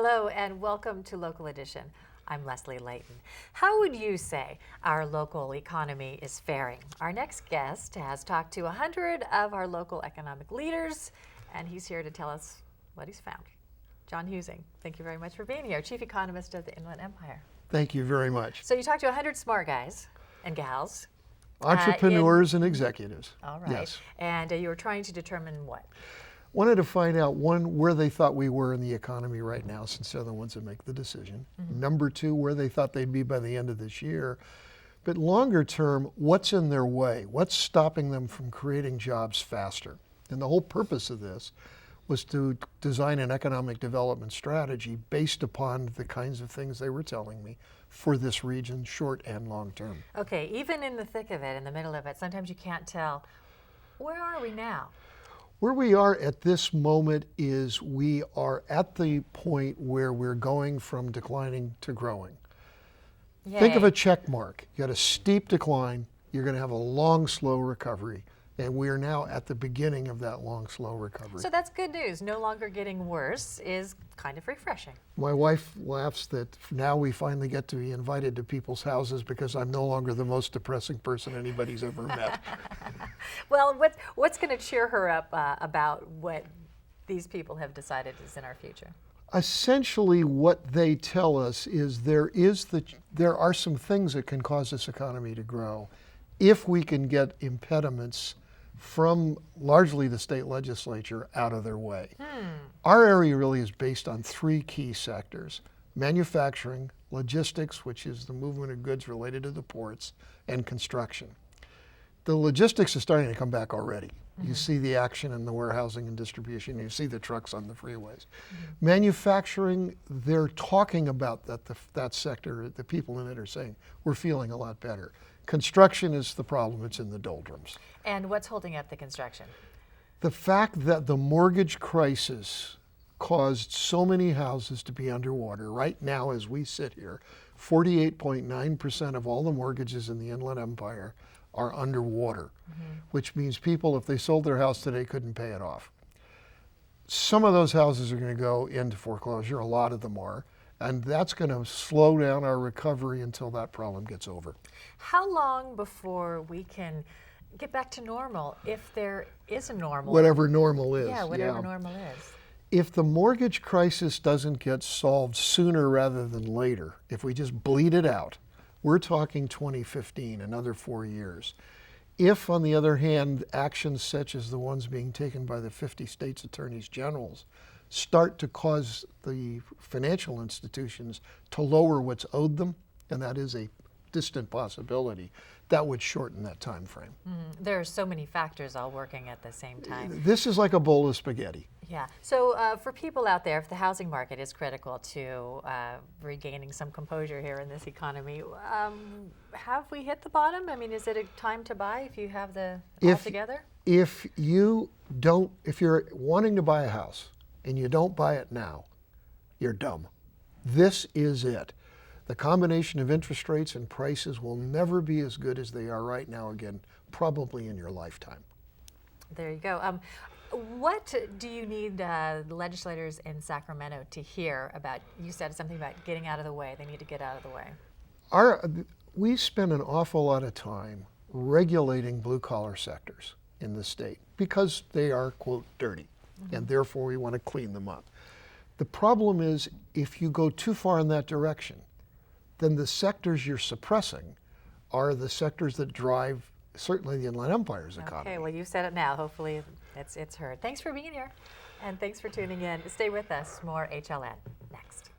Hello and welcome to Local Edition. I'm Leslie Leyton. How would you say our local economy is faring? Our next guest has talked to 100 of our local economic leaders, and he's here to tell us what he's found. John Husing, thank you very much for being here, Chief Economist of the Inland Empire. Thank you very much. So you talked to 100 smart guys and gals. Entrepreneurs and executives. All right. Yes. And you were trying to determine what? Wanted to find out, one, where they thought we were in the economy right now, since they're the ones that make the decision. Number two, where they thought they'd be by the end of this year. But longer term, what's in their way? What's stopping them from creating jobs faster? And the whole purpose of this was to design an economic development strategy based upon the kinds of things they were telling me for this region, short and long term. Okay, even in the thick of it, in the middle of it, sometimes you can't tell. Where are we now? Where we are at this moment is we are at the point where we're going from declining to growing. Yay. Think of a check mark. You got a steep decline, you're going to have a long, slow recovery. And we are now at the beginning of that long, slow recovery. So that's good news. No longer getting worse is kind of refreshing. My wife laughs that now we finally get to be invited to people's houses because I'm no longer the most depressing person anybody's ever met. Well, what's going to cheer her up about what these people have decided is in our future? Essentially, what they tell us is there are some things that can cause this economy to grow if we can get impediments from largely the state legislature out of their way. Our area really is based on three key sectors: manufacturing, logistics, which is the movement of goods related to the ports, and construction. The logistics is starting to come back already. You see the action in the warehousing and distribution. You see the trucks on the freeways. Manufacturing, they're talking about that sector. The people in it are saying, we're feeling a lot better. Construction is the problem. It's in the doldrums. And what's holding up the construction? The fact that the mortgage crisis caused so many houses to be underwater. Right now, as we sit here, 48.9% of all the mortgages in the Inland Empire are underwater, which means people, if they sold their house today, couldn't pay it off. Some of those houses are going to go into foreclosure, a lot of them are, and that's going to slow down our recovery until that problem gets over. How long before we can get back to normal, if there is a normal? Whatever normal is. Yeah, whatever normal is. If the mortgage crisis doesn't get solved sooner rather than later, if we just bleed it out, we're talking 2015, another 4 years. If, on the other hand, actions such as the ones being taken by the 50 states' attorneys generals start to cause the financial institutions to lower what's owed them, and that is a distant possibility, that would shorten that time frame. There are so many factors all working at the same time. This is like a bowl of spaghetti. Yeah. So for people out there, if the housing market is critical to regaining some composure here in this economy, have we hit the bottom? I mean, is it a time to buy if you have all together? If you're wanting to buy a house and you don't buy it now, you're dumb. This is it. The combination of interest rates and prices will never be as good as they are right now again, probably in your lifetime. There you go. What do you need the legislators in Sacramento to hear about? You said something about getting out of the way. They need to get out of the way. We spend an awful lot of time regulating blue-collar sectors in the state because they are, quote, dirty, and therefore we want to clean them up. The problem is if you go too far in that direction, then the sectors you're suppressing are the sectors that drive certainly the Inland Empire's economy. Okay, well, you said it now. Hopefully it's heard. Thanks for being here, and thanks for tuning in. Stay with us. More HLN next.